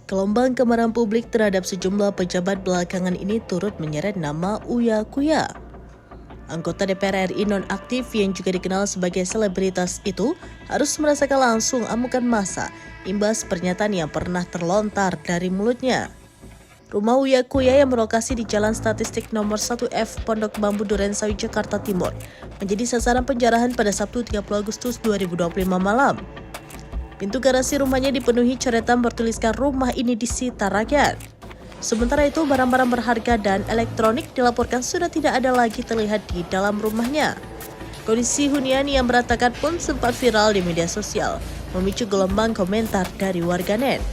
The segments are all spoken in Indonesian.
Gelombang kemarahan publik terhadap sejumlah pejabat belakangan ini turut menyeret nama Uya Kuya. Anggota DPR RI nonaktif yang juga dikenal sebagai selebritas itu harus merasakan langsung amukan massa imbas pernyataan yang pernah terlontar dari mulutnya. Rumah Uya Kuya yang berlokasi di Jalan Statistik nomor 1F Pondok Bambu Durensawi, Jakarta Timur menjadi sasaran penjarahan pada Sabtu 30 Agustus 2025 malam. Pintu garasi rumahnya dipenuhi coretan bertuliskan rumah ini disita rakyat. Sementara itu, barang-barang berharga dan elektronik dilaporkan sudah tidak ada lagi terlihat di dalam rumahnya. Kondisi hunian yang berantakan pun sempat viral di media sosial, memicu gelombang komentar dari warganet.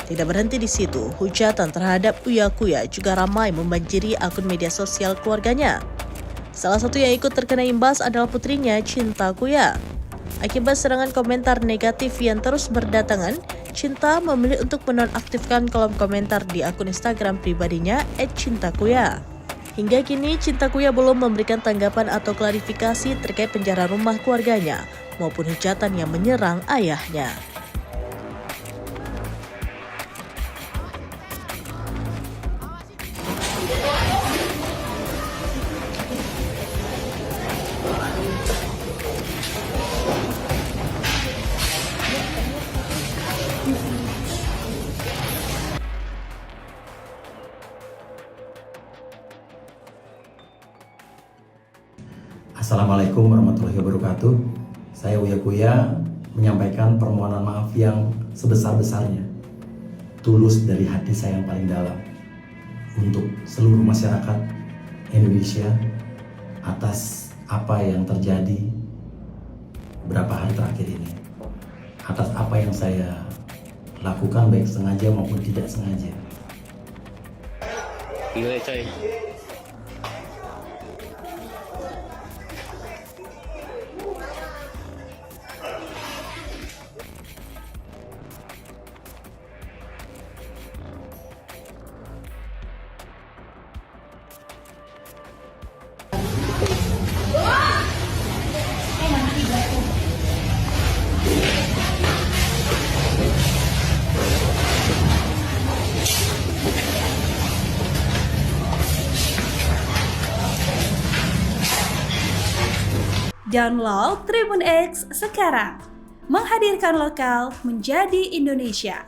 Tidak berhenti di situ, hujatan terhadap Uya Kuya juga ramai membanjiri akun media sosial keluarganya. Salah satu yang ikut terkena imbas adalah putrinya, Cinta Kuya. Akibat serangan komentar negatif yang terus berdatangan, Cinta memilih untuk menonaktifkan kolom komentar di akun Instagram pribadinya @cintakuya. Hingga kini, Cinta Kuya belum memberikan tanggapan atau klarifikasi terkait penjara rumah keluarganya maupun hujatan yang menyerang ayahnya. Assalamualaikum warahmatullahi wabarakatuh. Saya Uya Kuya menyampaikan permohonan maaf yang sebesar-besarnya, tulus dari hati saya yang paling dalam, untuk seluruh masyarakat Indonesia atas apa yang terjadi beberapa hari terakhir ini, atas apa yang saya lakukan baik sengaja maupun tidak sengaja. Gila coy. Download Tribun X sekarang, menghadirkan lokal menjadi Indonesia.